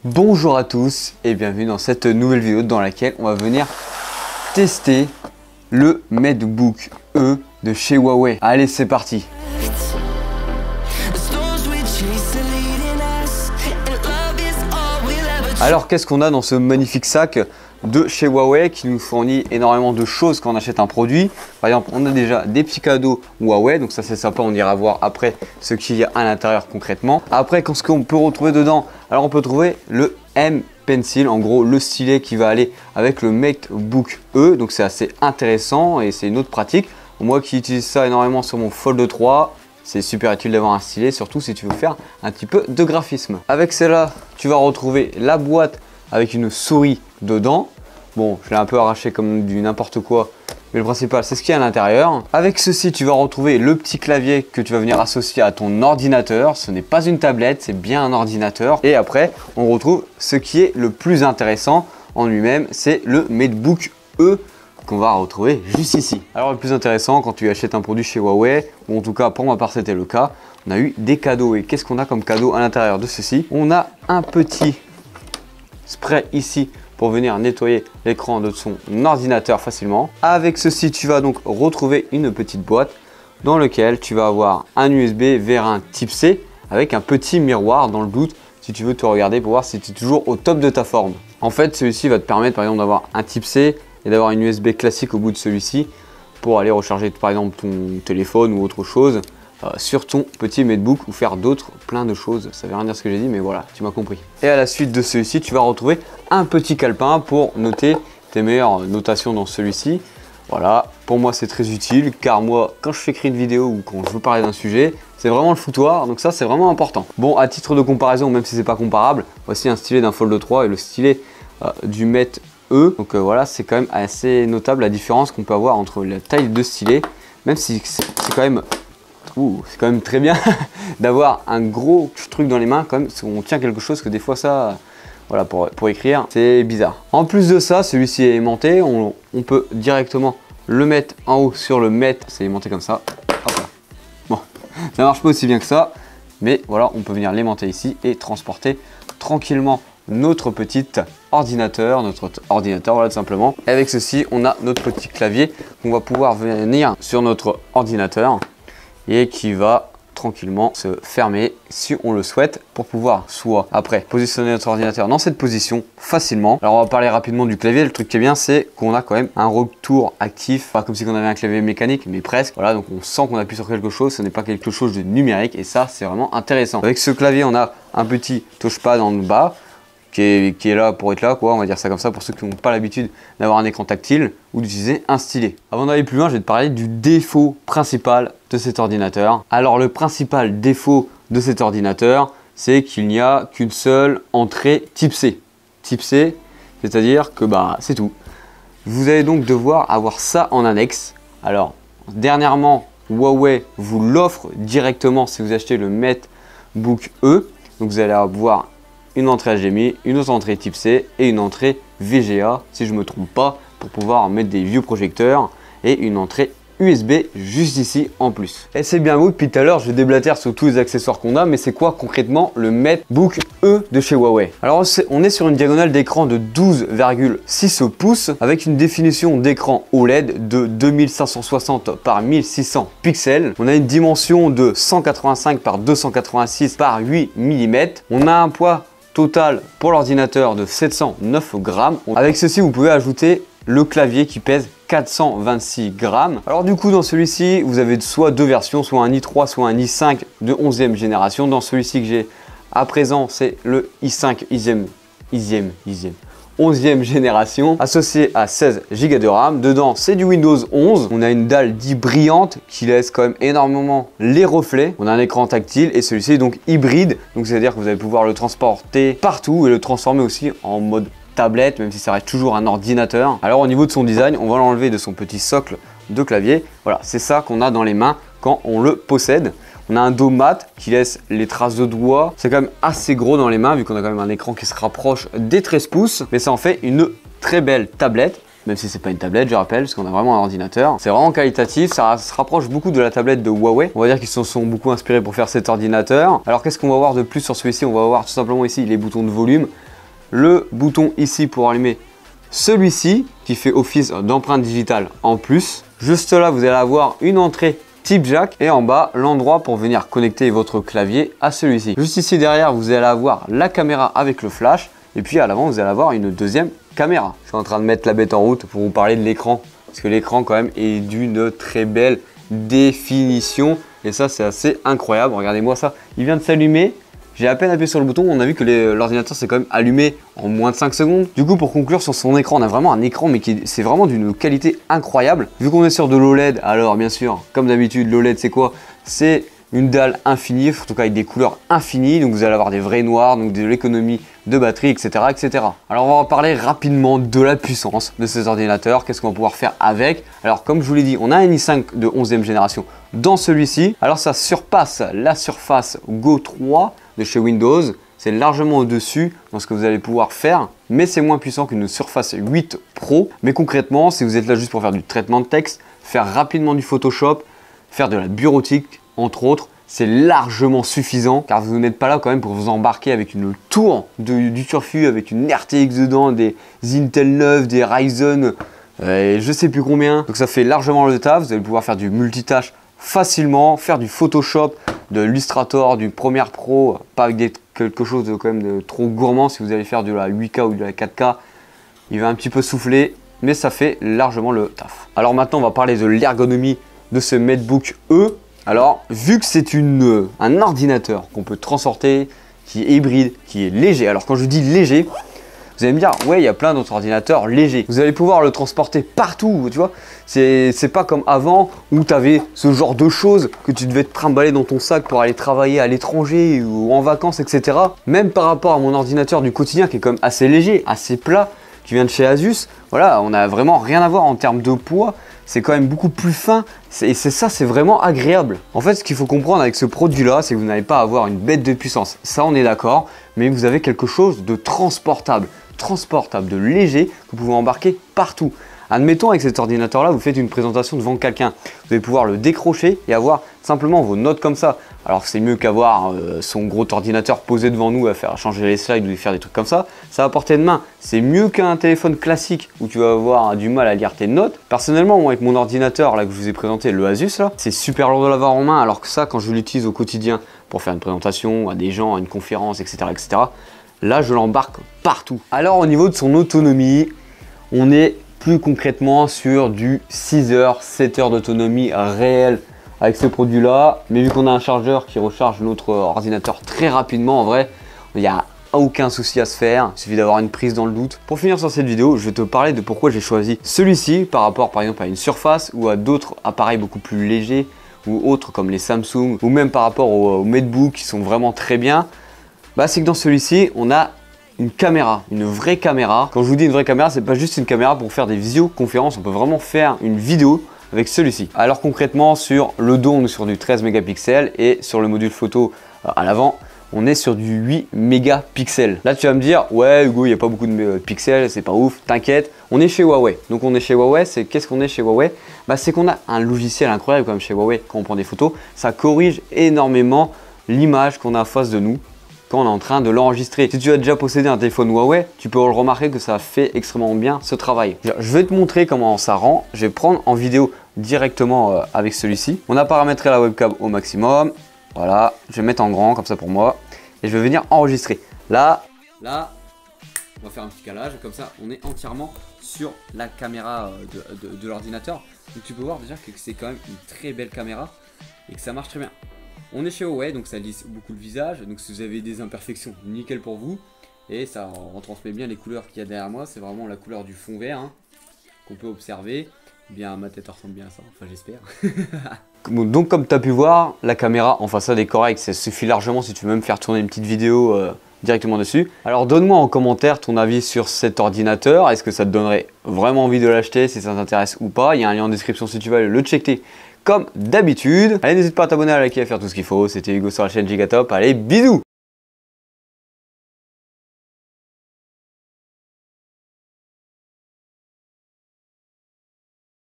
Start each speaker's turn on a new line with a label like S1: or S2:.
S1: Bonjour à tous et bienvenue dans cette nouvelle vidéo dans laquelle on va venir tester le MateBook E de chez Huawei. Allez, c'est parti! Alors, qu'est-ce qu'on a dans ce magnifique sac de chez Huawei qui nous fournit énormément de choses quand on achète un produit? Par exemple, on a déjà des petits cadeaux Huawei, donc ça c'est sympa, on ira voir après ce qu'il y a à l'intérieur concrètement. Après, qu'est-ce qu'on peut retrouver dedans? Alors, on peut trouver le M Pencil, en gros le stylet qui va aller avec le MateBook E, donc c'est assez intéressant et c'est une autre pratique. Moi qui utilise ça énormément sur mon Fold 3, c'est super utile d'avoir un stylet, surtout si tu veux faire un petit peu de graphisme. Avec celle-là, tu vas retrouver la boîte avec une souris dedans. Bon, je l'ai un peu arraché comme du n'importe quoi, mais le principal, c'est ce qu'il y a à l'intérieur. Avec ceci, tu vas retrouver le petit clavier que tu vas venir associer à ton ordinateur. Ce n'est pas une tablette, c'est bien un ordinateur. Et après, on retrouve ce qui est le plus intéressant en lui-même, c'est le MateBook E, qu'on va retrouver juste ici. Alors le plus intéressant quand tu achètes un produit chez Huawei, ou en tout cas pour ma part c'était le cas, on a eu des cadeaux. Et qu'est-ce qu'on a comme cadeau à l'intérieur de ceci? On a un petit spray ici pour venir nettoyer l'écran de son ordinateur facilement. Avec ceci, tu vas donc retrouver une petite boîte dans laquelle tu vas avoir un USB vers un type C avec un petit miroir dans le doute si tu veux te regarder pour voir si tu es toujours au top de ta forme. En fait, celui-ci va te permettre par exemple d'avoir un type C et d'avoir une USB classique au bout de celui-ci pour aller recharger par exemple ton téléphone ou autre chose sur ton petit MateBook ou faire plein de choses. Ça veut rien dire ce que j'ai dit, mais voilà, tu m'as compris. Et à la suite de celui-ci, tu vas retrouver un petit calepin pour noter tes meilleures notations dans celui-ci. Voilà, pour moi c'est très utile car moi quand je fais écrire une vidéo ou quand je veux parler d'un sujet, c'est vraiment le foutoir, donc ça c'est vraiment important. Bon, à titre de comparaison, même si c'est pas comparable, voici un stylet d'un Fold 3 et le stylet du Mate E. Donc voilà, c'est quand même assez notable la différence qu'on peut avoir entre la taille de stylet, même si c'est quand même c'est quand même très bien d'avoir un gros truc dans les mains quand même, on tient quelque chose que des fois ça, voilà, pour écrire, c'est bizarre. En plus de ça, celui-ci est aimanté, on peut directement le mettre en haut sur le Mate, c'est aimanté comme ça. Hop là. Bon, ça marche pas aussi bien que ça, mais voilà, on peut venir l'aimanter ici et transporter tranquillement notre petit ordinateur, voilà tout simplement. Et avec ceci, on a notre petit clavier qu'on va pouvoir venir sur notre ordinateur et qui va tranquillement se fermer si on le souhaite pour pouvoir soit après positionner notre ordinateur dans cette position facilement. Alors on va parler rapidement du clavier. Le truc qui est bien, c'est qu'on a quand même un retour actif, pas comme si on avait un clavier mécanique, mais presque. Voilà, donc on sent qu'on appuie sur quelque chose, ce n'est pas quelque chose de numérique et ça c'est vraiment intéressant. Avec ce clavier, on a un petit touchpad en bas qui est là pour être là, quoi, on va dire ça comme ça, pour ceux qui n'ont pas l'habitude d'avoir un écran tactile ou d'utiliser un stylet. Avant d'aller plus loin, je vais te parler du défaut principal de cet ordinateur. Alors le principal défaut de cet ordinateur, c'est qu'il n'y a qu'une seule entrée type C. Type C, c'est-à-dire que c'est tout. Vous allez donc devoir avoir ça en annexe. Alors dernièrement, Huawei vous l'offre directement si vous achetez le MateBook E. Donc vous allez avoir une entrée HDMI, une autre entrée type C et une entrée VGA si je ne me trompe pas pour pouvoir mettre des vieux projecteurs et une entrée USB juste ici en plus. Et c'est bien beau, depuis tout à l'heure je déblatère sur tous les accessoires qu'on a, mais c'est quoi concrètement le MateBook E de chez Huawei? Alors on est sur une diagonale d'écran de 12,6 pouces avec une définition d'écran OLED de 2560 par 1600 pixels. On a une dimension de 185 par 286 par 8 mm. On a un poids total pour l'ordinateur de 709 grammes. Avec ceci, vous pouvez ajouter le clavier qui pèse 426 grammes. Alors du coup, dans celui-ci, vous avez soit deux versions, soit un i3, soit un i5 de 11e génération. Dans celui-ci que j'ai à présent, c'est le i5 11e génération, associé à 16 Go de RAM. Dedans, c'est du Windows 11. On a une dalle dit brillante qui laisse quand même énormément les reflets. On a un écran tactile et celui-ci est donc hybride. Donc c'est-à-dire que vous allez pouvoir le transporter partout et le transformer aussi en mode tablette, même si ça reste toujours un ordinateur. Alors au niveau de son design, on va l'enlever de son petit socle de clavier. Voilà, c'est ça qu'on a dans les mains quand on le possède. On a un dos mat qui laisse les traces de doigts. C'est quand même assez gros dans les mains vu qu'on a quand même un écran qui se rapproche des 13 pouces. Mais ça en fait une très belle tablette. Même si c'est pas une tablette, je rappelle, parce qu'on a vraiment un ordinateur. C'est vraiment qualitatif, ça se rapproche beaucoup de la tablette de Huawei. On va dire qu'ils se sont beaucoup inspirés pour faire cet ordinateur. Alors qu'est-ce qu'on va voir de plus sur celui-ci? On va voir tout simplement ici les boutons de volume. le bouton ici pour allumer celui-ci qui fait office d'empreinte digitale en plus. Juste là, vous allez avoir une entrée type jack et en bas, l'endroit pour venir connecter votre clavier à celui-ci. Juste ici derrière, vous allez avoir la caméra avec le flash et puis à l'avant, vous allez avoir une deuxième caméra. Je suis en train de mettre la bête en route pour vous parler de l'écran parce que l'écran quand même est d'une très belle définition et ça, c'est assez incroyable. Regardez-moi ça, il vient de s'allumer. J'ai à peine appuyé sur le bouton, on a vu que l'ordinateur s'est quand même allumé en moins de 5 secondes. Du coup, pour conclure sur son écran, on a vraiment un écran, mais c'est vraiment d'une qualité incroyable. Vu qu'on est sur de l'OLED, alors bien sûr, comme d'habitude, l'OLED c'est quoi? C'est une dalle infinie, en tout cas avec des couleurs infinies. Donc vous allez avoir des vrais noirs, donc de l'économie de batterie, etc., etc. Alors on va parler rapidement de la puissance de ces ordinateurs. Qu'est-ce qu'on va pouvoir faire avec? Alors comme je vous l'ai dit, on a un i5 de 11e génération dans celui-ci. Alors ça surpasse la Surface Go 3 de chez Windows. C'est largement au-dessus dans ce que vous allez pouvoir faire, mais c'est moins puissant qu'une Surface 8 Pro. Mais concrètement, si vous êtes là juste pour faire du traitement de texte, faire rapidement du Photoshop, faire de la bureautique, entre autres, c'est largement suffisant car vous n'êtes pas là quand même pour vous embarquer avec une tour du turfu, avec une RTX dedans, des Intel 9, des Ryzen, je sais plus combien. Donc ça fait largement le taf, vous allez pouvoir faire du multitâche facilement, faire du Photoshop, de l'Illustrator, du Premiere Pro, pas avec quelque chose de, quand même de trop gourmand. Si vous allez faire de la 8K ou de la 4K, il va un petit peu souffler, mais ça fait largement le taf. Alors maintenant, on va parler de l'ergonomie de ce MacBook E. Alors, vu que c'est un ordinateur qu'on peut transporter, qui est hybride, qui est léger. Alors quand je dis léger, vous allez me dire, ouais, il y a plein d'autres ordinateurs légers. Vous allez pouvoir le transporter partout, tu vois. C'est pas comme avant où tu avais ce genre de choses que tu devais te trimballer dans ton sac pour aller travailler à l'étranger ou en vacances, etc. Même par rapport à mon ordinateur du quotidien qui est quand même assez léger, assez plat, qui vient de chez Asus, voilà, on n'a vraiment rien à voir en termes de poids. C'est quand même beaucoup plus fin et c'est vraiment agréable. En fait, ce qu'il faut comprendre avec ce produit-là, c'est que vous n'allez pas avoir une bête de puissance. Ça, on est d'accord, mais vous avez quelque chose de transportable, de léger que vous pouvez embarquer partout. Admettons, avec cet ordinateur-là, vous faites une présentation devant quelqu'un. Vous allez pouvoir le décrocher et avoir simplement vos notes comme ça. Alors c'est mieux qu'avoir son gros ordinateur posé devant nous à faire changer les slides ou faire des trucs comme ça. Ça à portée de main. C'est mieux qu'un téléphone classique où tu vas avoir du mal à lire tes notes. Personnellement, moi, avec mon ordinateur là que je vous ai présenté, le Asus là, c'est super lourd de l'avoir en main. Alors que ça, quand je l'utilise au quotidien pour faire une présentation à des gens, à une conférence, etc., là, je l'embarque partout. Alors au niveau de son autonomie, on est plus concrètement sur du 6 heures, 7 heures d'autonomie réelle avec ce produit là, mais vu qu'on a un chargeur qui recharge notre ordinateur très rapidement, en vrai, il n'y a aucun souci à se faire, il suffit d'avoir une prise dans le doute. Pour finir sur cette vidéo, je vais te parler de pourquoi j'ai choisi celui-ci par rapport par exemple à une Surface ou à d'autres appareils beaucoup plus légers ou autres comme les Samsung ou même par rapport aux MacBook qui sont vraiment très bien. Bah, c'est que dans celui-ci, on a une caméra, une vraie caméra. Quand je vous dis une vraie caméra, c'est pas juste une caméra pour faire des visioconférences, on peut vraiment faire une vidéo avec celui-ci. Alors concrètement, sur le dos, on est sur du 13 mégapixels et sur le module photo à l'avant, on est sur du 8 mégapixels. Là, tu vas me dire, ouais, Hugo, il n'y a pas beaucoup de pixels, c'est pas ouf, t'inquiète. On est chez Huawei. Donc, on est chez Huawei. Qu'est-ce qu'on est chez Huawei? Bah, c'est qu'on a un logiciel incroyable comme chez Huawei quand on prend des photos. Ça corrige énormément l'image qu'on a en face de nous quand on est en train de l'enregistrer. Si tu as déjà possédé un téléphone Huawei, tu peux le remarquer que ça fait extrêmement bien ce travail. Je vais te montrer comment ça rend. Je vais prendre en vidéo directement avec celui-ci. On a paramétré la webcam au maximum. Voilà, je vais mettre en grand comme ça pour moi. Et je vais venir enregistrer. Là, on va faire un petit calage. Comme ça, on est entièrement sur la caméra de l'ordinateur. Donc tu peux voir déjà que c'est quand même une très belle caméra et que ça marche très bien. On est chez Huawei, donc ça lisse beaucoup le visage. Donc si vous avez des imperfections, nickel pour vous. Et ça retransmet bien les couleurs qu'il y a derrière moi. C'est vraiment la couleur du fond vert qu'on peut observer. Bien, ma tête ressemble bien à ça, enfin j'espère. Donc comme tu as pu voir, la caméra en façade est correcte. Ça suffit largement si tu veux même faire tourner une petite vidéo directement dessus. Alors donne-moi en commentaire ton avis sur cet ordinateur. Est-ce que ça te donnerait vraiment envie de l'acheter, si ça t'intéresse ou pas? Il y a un lien en description si tu veux aller le checker comme d'habitude. Allez, n'hésite pas à t'abonner, à liker, à faire tout ce qu'il faut. C'était Hugo sur la chaîne Gigatop. Allez, bisous!